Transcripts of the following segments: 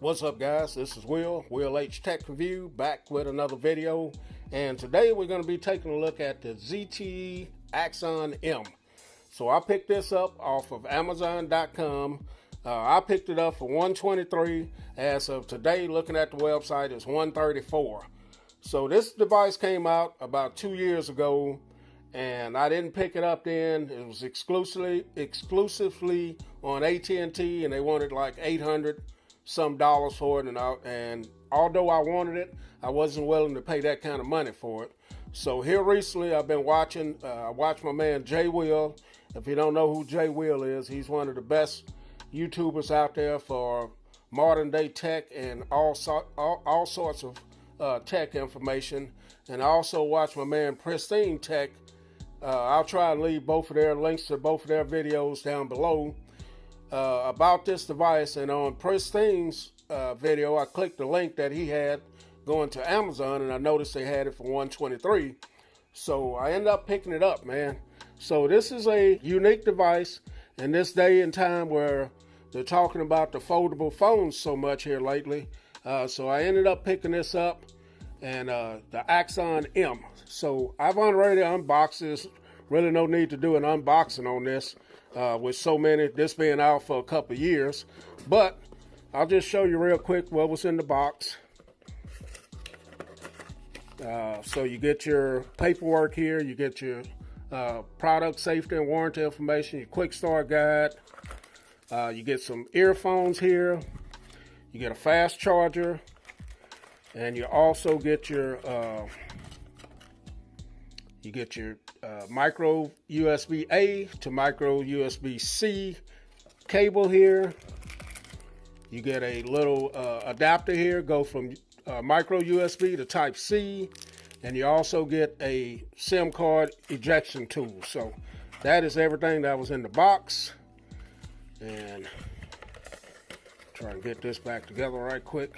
What's up, guys? This is Will H Tech Review, back with another video. And today we're going to be taking a look at the ZTE Axon M. So I picked this up off of Amazon.com. I picked it up for $123. As of today, looking at the website, it's $134. So this device came out about 2 years ago, and I didn't pick it up then. It was exclusively on AT&T, and they wanted like $800 some dollars for it, and although I wanted it, I wasn't willing to pay that kind of money for it. So here recently, I've been watching. I watched my man Jay Will. If you don't know who Jay Will is, he's one of the best YouTubers out there for modern day tech and all sorts of tech information. And I also watch my man Pristine Tech. I'll try and leave both of their links to both of their videos down below. About this device, and on Pristine's video, I clicked the link that he had going to Amazon, and I noticed they had it for $123. So I ended up picking it up, man. So this is a unique device in this day and time where they're talking about the foldable phones so much here lately. So I ended up picking this up, and the Axon M. So I've already unboxed this. Really no need to do an unboxing on this. With so many, this being out for a couple of years. But I'll just show you real quick what was in the box. So you get your paperwork here, you get your product safety and warranty information, your quick start guide, you get some earphones here, you get a fast charger, and you also get your micro USB A to micro USB C cable here. You get a little adapter here, go from micro USB to type C, and you also get a SIM card ejection tool. So that is everything that was in the box. And try and get this back together right quick.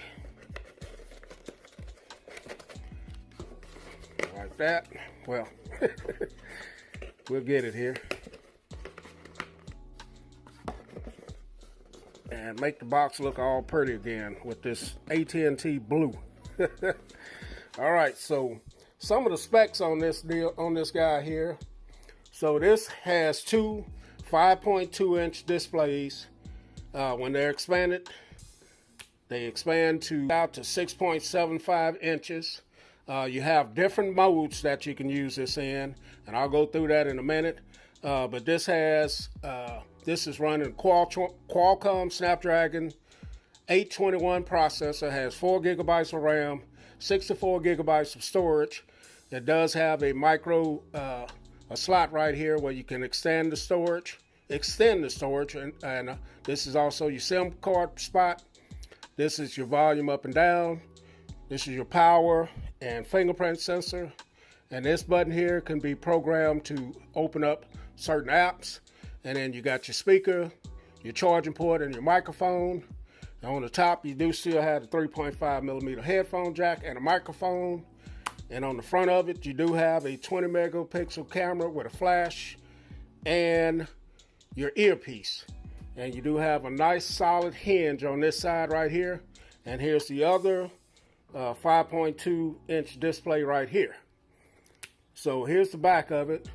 Like that. Well, we'll get it here. And make the box look all pretty again with this AT&T blue. All right, so some of the specs on this guy here. So this has two 5.2-inch displays. When they're expanded, they expand out to 6.75 inches. You have different modes that you can use this in, and I'll go through that in a minute. But this is running Qualcomm Snapdragon 821 processor, has 4 gigabytes of RAM, 64 gigabytes of storage. It does have a a slot right here where you can extend the storage, and this is also your SIM card spot. This is your volume up and down. This is your power and fingerprint sensor, and this button here can be programmed to open up certain apps. And then you got your speaker, your charging port, and your microphone. And on the top, you do still have the 3.5 millimeter headphone jack and a microphone. And on the front of it, you do have a 20 megapixel camera with a flash and your earpiece. And you do have a nice solid hinge on this side right here. And here's the other 5.2-inch display right here. So here's the back of it.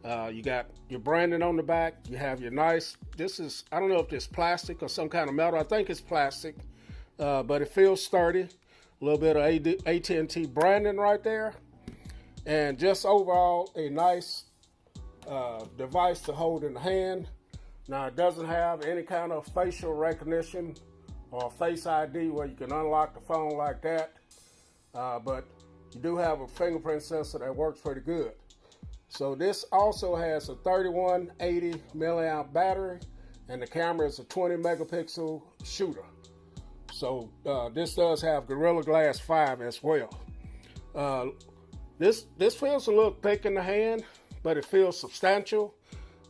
You got your branding on the back. You have your nice, I don't know if this is plastic or some kind of metal. I think it's plastic, but it feels sturdy. A little bit of AT&T branding right there. And just overall, a nice device to hold in the hand. Now, it doesn't have any kind of facial recognition or Face ID where you can unlock the phone like that. But you do have a fingerprint sensor that works pretty good. So this also has a 3180 milliamp battery, and the camera is a 20 megapixel shooter. So this does have Gorilla Glass 5 as well. This feels a little thick in the hand, but it feels substantial.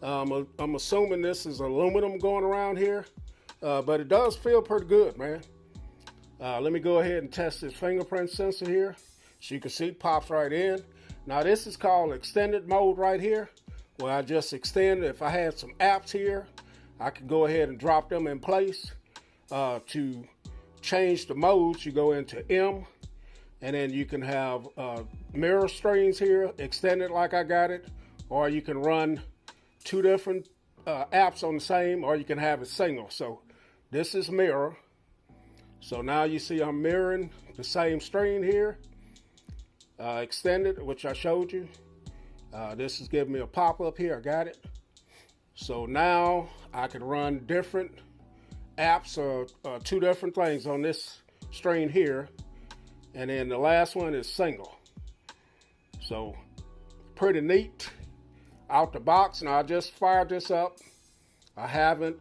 I'm assuming this is aluminum going around here, but it does feel pretty good, man. Let me go ahead and test this fingerprint sensor here. So you can see it pops right in. Now this is called extended mode right here, where I just extend. If I had some apps here, I could go ahead and drop them in place to change the modes, you go into M, and then you can have mirror strings here, extended like I got it, or you can run two different apps on the same, or you can have it single. So this is mirror. So now you see I'm mirroring the same string here, extended, which I showed you. This is giving me a pop-up here, I got it. So now I can run different apps or two different things on this string here. And then the last one is single. So pretty neat out the box. Now I just fired this up. I haven't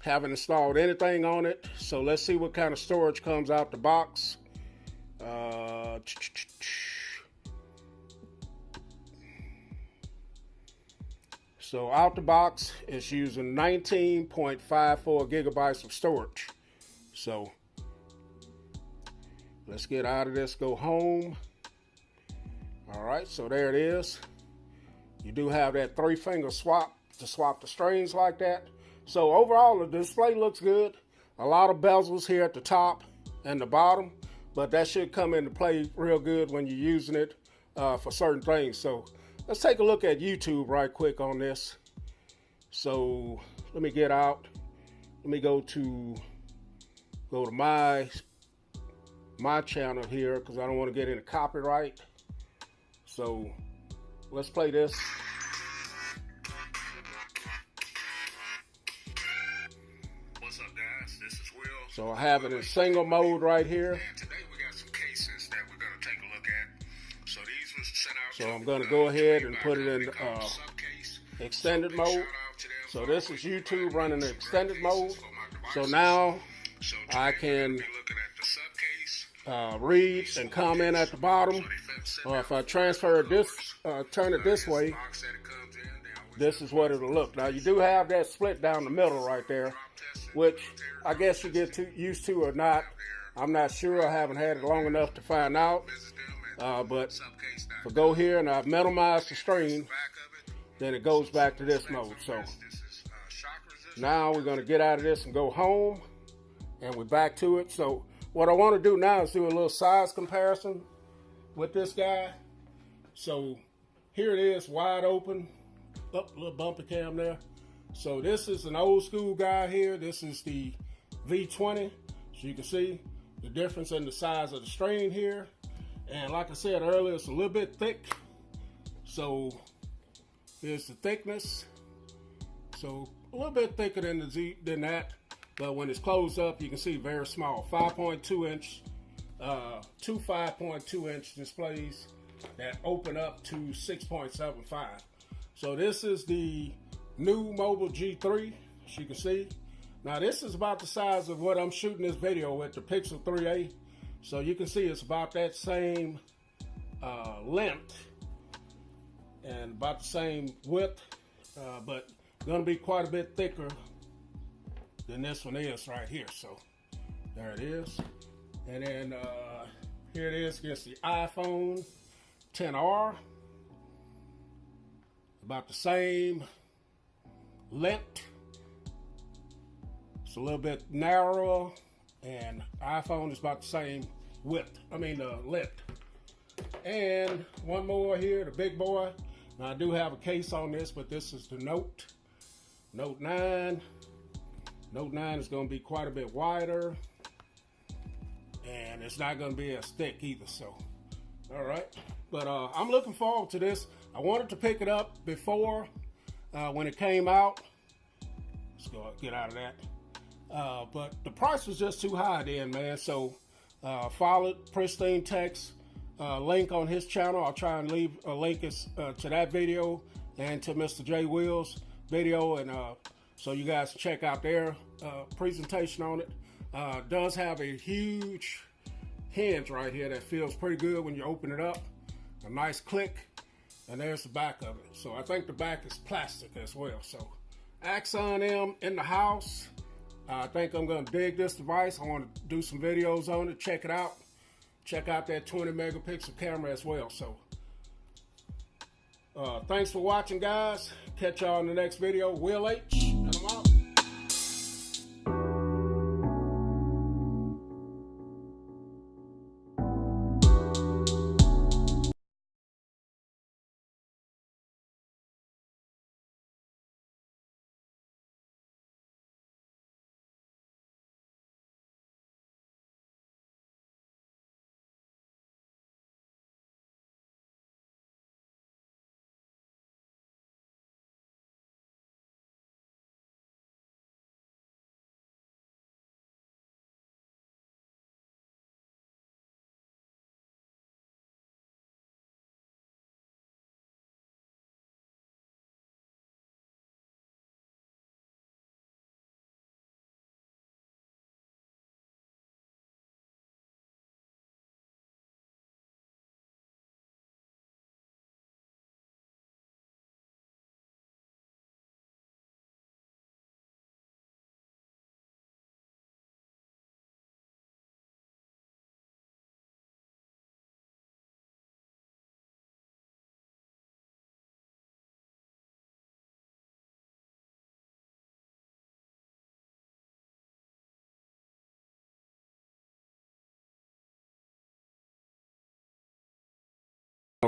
installed anything on it. So let's see what kind of storage comes out the box. So out the box, it's using 19.54 gigabytes of storage. So let's get out of this, go home. All right, so there it is. You do have that 3-finger swap to swap the strings like that. So overall, the display looks good. A lot of bezels here at the top and the bottom, but that should come into play real good when you're using it for certain things. So let's take a look at YouTube right quick on this. So let me get out. Let me go to my channel here because I don't want to get into copyright. So let's play this. What's up, guys? This is Will. So I have it in single mode right here. And today we got some cases that we're going to take a look at. So these was sent out. So I'm going to go ahead and put it in extended mode. So this is YouTube running the extended mode. So now I can read and comment at the bottom. Or if I transfer this, turn it this way, this is what it'll look. Now you do have that split down the middle right there, which I guess you get used to or not. I'm not sure. I haven't had it long enough to find out. But if I go here and I've minimized the stream, then it goes back to this mode. So now we're going to get out of this and go home, and we're back to it. So what I want to do now is do a little size comparison with this guy. So here it is, wide open. Oh, a little bumpy cam there. So this is an old school guy here. This is the V20. So you can see the difference in the size of the string here. And like I said earlier, it's a little bit thick. So here's the thickness. So a little bit thicker than that. But when it's closed up, you can see very small. 5.2 inch, two 5.2 inch displays that open up to 6.75. So this is the new Mobile G3, as you can see. Now this is about the size of what I'm shooting this video with, the Pixel 3a. So you can see it's about that same length and about the same width, but gonna be quite a bit thicker than this one is right here. So there it is. And then here it is against the iPhone XR. About the same length. It's a little bit narrower, and iPhone is about the same width. Length. And one more here, the big boy. Now I do have a case on this, but this is the Note 9. Note 9 is going to be quite a bit wider, and it's not going to be as thick either. So, all right. But I'm looking forward to this. I wanted to pick it up before when it came out. Let's go get out of that. But the price was just too high then, man. So followed Pristine Tech's link on his channel. I'll try and leave a link to that video and to Mr. J. Will's video, and so you guys check out their presentation on it. Does have a huge hinge right here that feels pretty good when you open it up. A nice click, and there's the back of it. So I think the back is plastic as well. So Axon M in the house. I think I'm going to dig this device. I want to do some videos on it, check it out. Check out that 20 megapixel camera as well. So thanks for watching, guys. Catch y'all in the next video. Will H, and I'm out.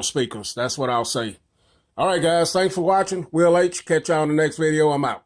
speakers. That's what I'll say. All right, guys. Thanks for watching. Will H. Catch y'all in the next video. I'm out.